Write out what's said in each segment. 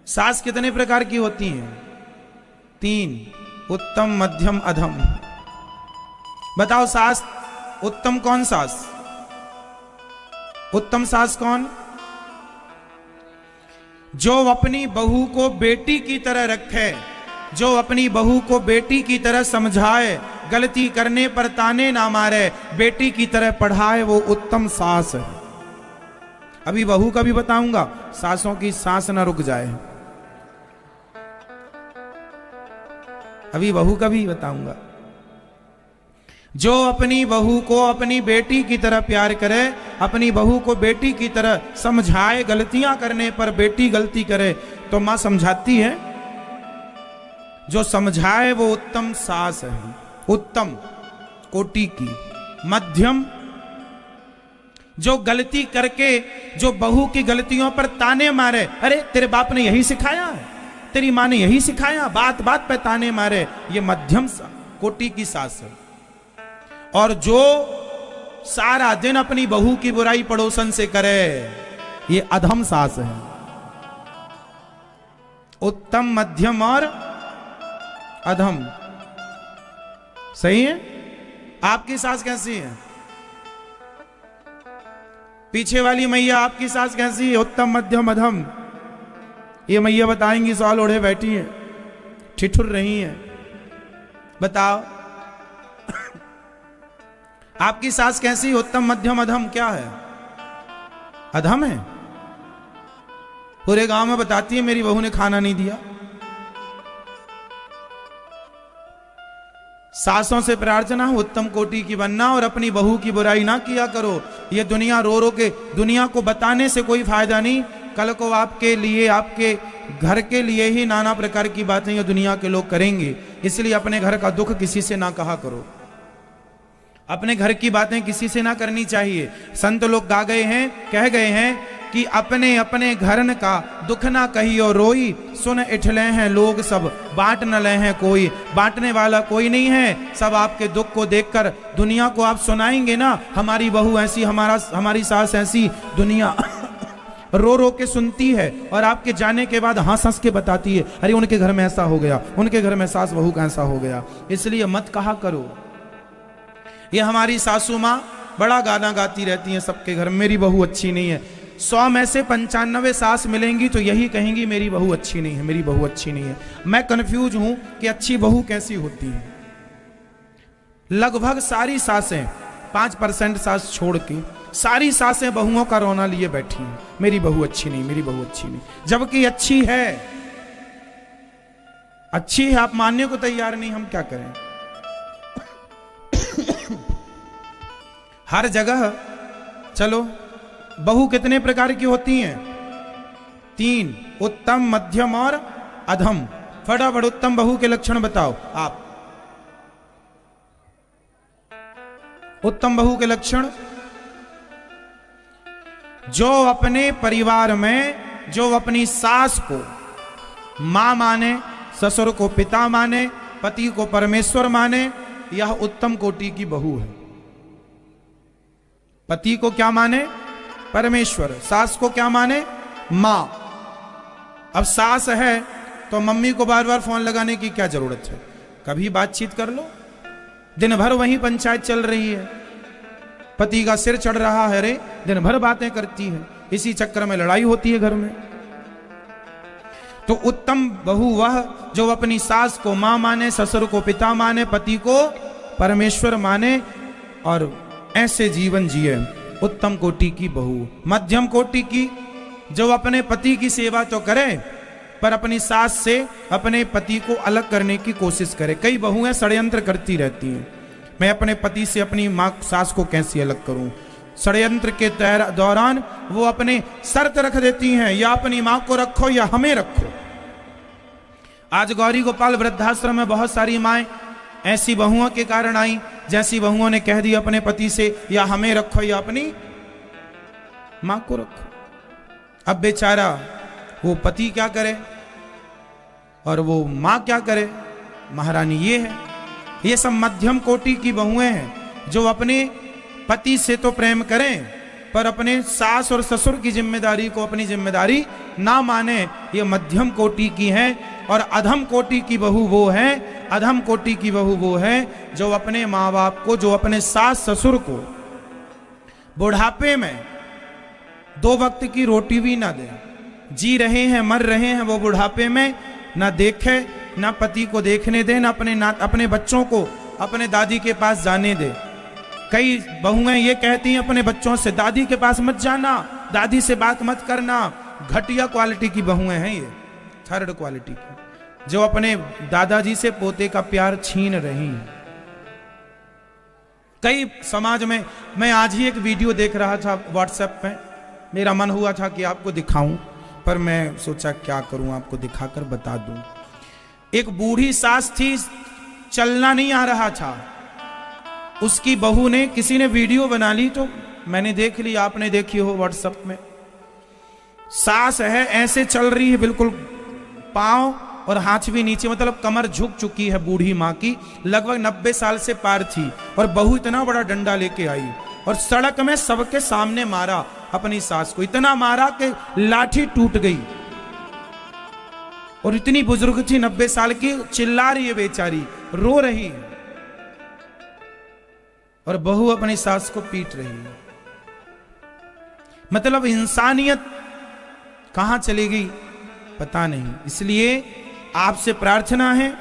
सास कितने प्रकार की होती हैं? 3, उत्तम, मध्यम, अधम। बताओ सास उत्तम कौन? सास उत्तम सास कौन? जो अपनी बहू को बेटी की तरह रखे, जो अपनी बहू को बेटी की तरह समझाए, गलती करने पर ताने ना मारे, बेटी की तरह पढ़ाए, वो उत्तम सास है। अभी बहू का भी बताऊंगा, सासों की सांस ना रुक जाए। अभी बहू का भी बताऊंगा। जो अपनी बहू को अपनी बेटी की तरह प्यार करे, अपनी बहू को बेटी की तरह समझाए, गलतियां करने पर बेटी गलती करे तो मां समझाती है, जो समझाए वो उत्तम सास है, उत्तम कोटि की। मध्यम, जो गलती करके, जो बहू की गलतियों पर ताने मारे, अरे तेरे बाप ने यही सिखाया, तेरी मां ने यही सिखाया, बात बात पे ताने मारे, ये मध्यम कोटि की सास है। और जो सारा दिन अपनी बहू की बुराई पड़ोसन से करे, ये अधम सास है। उत्तम, मध्यम और अधम, सही है? आपकी सास कैसी है? पीछे वाली मैया, आपकी सास कैसी है? उत्तम, मध्यम, अधम? ये मैया बताएंगी, सवाल ओढ़े बैठी है, ठिठुर रही है। बताओ आपकी सास कैसी? उत्तम, मध्यम, अधम? क्या है? अधम है। पूरे गांव में बताती है मेरी बहू ने खाना नहीं दिया। सासों से प्रार्थना उत्तम कोटि की बनना और अपनी बहू की बुराई ना किया करो। ये दुनिया रो रो के, दुनिया को बताने से कोई फायदा नहीं। कल को आपके लिए, आपके घर के लिए ही नाना प्रकार की बातें ये दुनिया के लोग करेंगे। इसलिए अपने घर का दुख किसी से ना कहा करो, अपने घर की बातें किसी से ना करनी चाहिए। संत लोग गा गए हैं, कह गए हैं कि अपने अपने घरन का दुख ना कहियो रोई, सुन इठले हैं लोग सब बांट न ले हैं कोई। बांटने वाला कोई नहीं है, सब आपके दुख को देखकर दुनिया को आप सुनाएंगे ना, हमारी बहू ऐसी, हमारी सास ऐसी। दुनिया रो रो के सुनती है और आपके जाने के बाद हंस हंस के बताती है, अरे उनके घर में ऐसा हो गया, उनके घर में सास बहू का ऐसा हो गया। इसलिए मत कहा करो। ये हमारी सासू माँ बड़ा गाना गाती रहती हैं सबके घर, मेरी बहू अच्छी नहीं है। 100 में से 95 सास मिलेंगी तो यही कहेंगी मेरी बहू अच्छी नहीं है, मेरी बहू अच्छी नहीं है। मैं कंफ्यूज हूं कि अच्छी बहू कैसी होती है। लगभग सारी सासें, 5% सास छोड़ के सारी सासें बहुओं का रोना लिए बैठी हैं, मेरी बहू अच्छी नहीं, मेरी बहू अच्छी नहीं। जबकि अच्छी है, अच्छी है, आप मानने को तैयार नहीं, हम क्या करें। हर जगह चलो, बहू कितने प्रकार की होती हैं? 3, उत्तम, मध्यम और अधम। फटाफट उत्तम बहू के लक्षण बताओ आप। उत्तम बहू के लक्षण, जो अपने परिवार में, जो अपनी सास को मां माने, ससुर को पिता माने, पति को परमेश्वर माने, यह उत्तम कोटि की बहू है। पति को क्या माने? परमेश्वर। सास को क्या माने? मां। अब सास है तो मम्मी को बार बार फोन लगाने की क्या जरूरत है? कभी बातचीत कर लो। दिन भर वहीं पंचायत चल रही है, पति का सिर चढ़ रहा है, रे दिन भर बातें करती है, इसी चक्कर में लड़ाई होती है घर में। तो उत्तम बहू वह जो अपनी सास को मां माने, ससुर को पिता माने, पति को परमेश्वर माने और ऐसे जीवन जिए, उत्तम कोटि की बहू। मध्यम कोटि की, जो अपने पति की सेवा तो करे पर अपनी सास से अपने पति को अलग करने की कोशिश करे। कई बहुएं षड्यंत्र करती रहती हैं, मैं अपने पति से अपनी मां सास को कैसे अलग करूं। षड्यंत्र के दौरान वो अपने शर्त रख देती हैं, या अपनी मां को रखो या हमें रखो। आज गौरी गोपाल वृद्धाश्रम में बहुत सारी माएं ऐसी बहुओं के कारण आई, जैसी बहुओं ने कह दिया अपने पति से, या हमें रखो या अपनी मां को रखो। अब बेचारा वो पति क्या करे और वो मां क्या करे। महारानी ये है, ये सब मध्यम कोटि की बहुएं हैं, जो अपने पति से तो प्रेम करें पर अपने सास और ससुर की जिम्मेदारी को अपनी जिम्मेदारी ना माने, ये मध्यम कोटि की है। और अधम कोटि की बहू वो है, अधम कोटि की बहू वो है जो अपने माँ बाप को, जो अपने सास ससुर को बुढ़ापे में 2 वक्त की रोटी भी ना दे। जी रहे हैं, मर रहे हैं वो बुढ़ापे में, ना देखे, ना पति को देखने दे, ना अपने बच्चों को अपने दादी के पास जाने दे। कई बहुएं ये कहती हैं अपने बच्चों से, दादी के पास मत जाना, दादी से बात मत करना। घटिया क्वालिटी की बहुएं हैं ये, 3rd क्वालिटी की, जो अपने दादाजी से पोते का प्यार छीन रही हैं। कई समाज में, मैं आज ही एक वीडियो देख रहा था व्हाट्सएप पे, मेरा मन हुआ था कि आपको दिखाऊं, पर मैं सोचा क्या करूं, आपको दिखाकर बता दूं। एक बूढ़ी सास थी, चलना नहीं आ रहा था, उसकी बहू ने, किसी ने वीडियो बना ली तो मैंने देख ली, आपने देखी हो व्हाट्सएप में। सास है ऐसे चल रही है, बिल्कुल पांव और हाथ भी नीचे, मतलब कमर झुक चुकी है बूढ़ी माँ की, लगभग 90 साल से पार थी। और बहू इतना बड़ा डंडा लेके आई और सड़क में सबके सामने मारा अपनी सास को, इतना मारा कि लाठी टूट गई। और इतनी बुजुर्ग थी, 90 साल की, चिल्ला रही है बेचारी, रो रही है, और बहू अपनी सास को पीट रही है। मतलब इंसानियत कहां चली गई पता नहीं। इसलिए आपसे प्रार्थना है,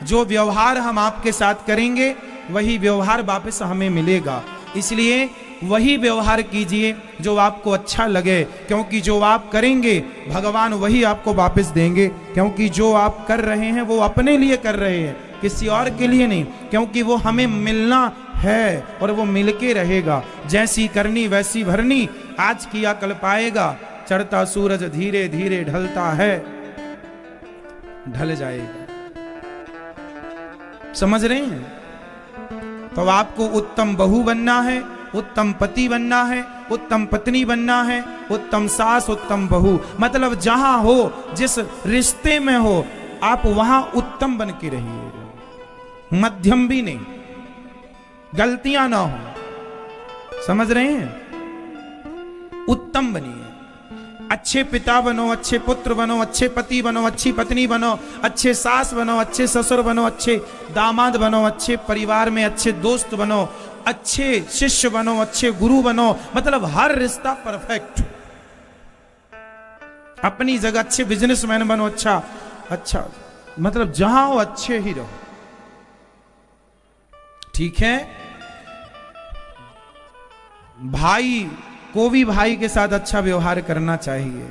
जो व्यवहार हम आपके साथ करेंगे वही व्यवहार वापस हमें मिलेगा। इसलिए वही व्यवहार कीजिए जो आपको अच्छा लगे, क्योंकि जो आप करेंगे भगवान वही आपको वापस देंगे। क्योंकि जो आप कर रहे हैं वो अपने लिए कर रहे हैं, किसी और के लिए नहीं, क्योंकि वो हमें मिलना है और वो मिलके रहेगा। जैसी करनी वैसी भरनी, आज किया कल पाएगा, चढ़ता सूरज धीरे धीरे ढलता है, ढल जाएगा। समझ रहे हैं? तो आपको उत्तम बहू बनना है, उत्तम पति बनना है, उत्तम पत्नी बनना है, उत्तम सास, उत्तम बहू, मतलब जहां हो, जिस रिश्ते में हो, आप वहां उत्तम बन के रहिए, मध्यम भी नहीं, गलतियां ना हो। समझ रहे हैं? उत्तम बनिए, अच्छे पिता बनो, अच्छे पुत्र बनो, अच्छे पति बनो, अच्छी पत्नी बनो, अच्छे सास बनो, अच्छे ससुर बनो, अच्छे दामाद बनो, अच्छे परिवार में अच्छे दोस्त बनो, अच्छे शिष्य बनो, अच्छे गुरु बनो, मतलब हर रिश्ता परफेक्ट। अपनी जगह अच्छे बिजनेसमैन बनो, अच्छा मतलब जहां हो अच्छे ही रहो, ठीक है? भाई को भी भाई के साथ अच्छा व्यवहार करना चाहिए।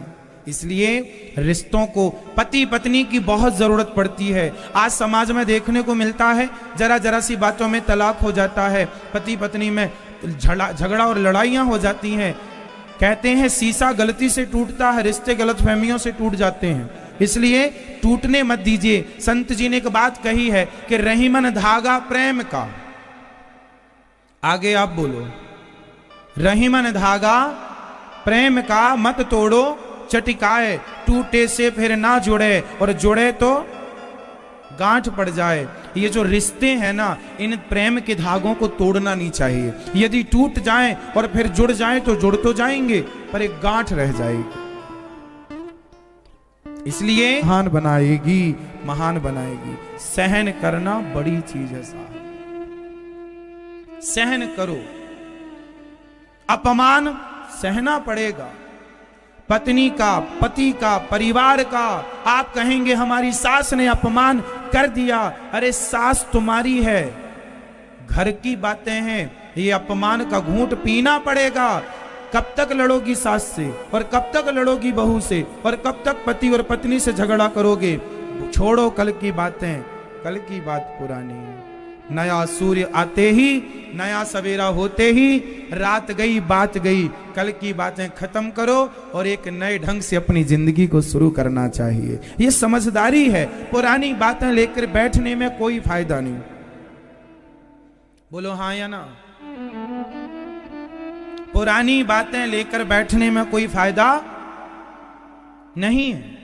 इसलिए रिश्तों को, पति पत्नी की बहुत जरूरत पड़ती है। आज समाज में देखने को मिलता है, जरा जरा सी बातों में तलाक हो जाता है, पति पत्नी में झगड़ा और लड़ाइयां हो जाती हैं। कहते हैं शीशा गलती से टूटता है, रिश्ते गलतफहमियों से टूट जाते हैं, इसलिए टूटने मत दीजिए। संत जी ने एक बात कही है कि रहीमन धागा प्रेम का, आगे आप बोलो, रहीमन धागा प्रेम का मत तोड़ो, चटिकाए टूटे से फिर ना जुड़े, और जुड़े तो गांठ पड़ जाए। ये जो रिश्ते हैं ना, इन प्रेम के धागों को तोड़ना नहीं चाहिए। यदि टूट जाएं और फिर जुड़ जाएं तो जुड़ तो जाएंगे, पर एक गांठ रह जाएगी। इसलिए महान बनाएगी, महान बनाएगी। सहन करना बड़ी चीज है साहब, सहन करो। अपमान सहना पड़ेगा, पत्नी का, पति का, परिवार का। आप कहेंगे हमारी सास ने अपमान कर दिया, अरे सास तुम्हारी है, घर की बातें हैं, ये अपमान का घूंट पीना पड़ेगा। कब तक लड़ोगी सास से, और कब तक लड़ोगी बहू से, और कब तक पति और पत्नी से झगड़ा करोगे? छोड़ो कल की बातें, कल की बात पुरानी है। नया सूर्य आते ही, नया सवेरा होते ही रात गई, बात गई। कल की बातें खत्म करो और एक नए ढंग से अपनी जिंदगी को शुरू करना चाहिए। ये समझदारी है। पुरानी बातें लेकर बैठने में कोई फायदा नहीं। बोलो हाँ या ना? पुरानी बातें लेकर बैठने में कोई फायदा नहीं है।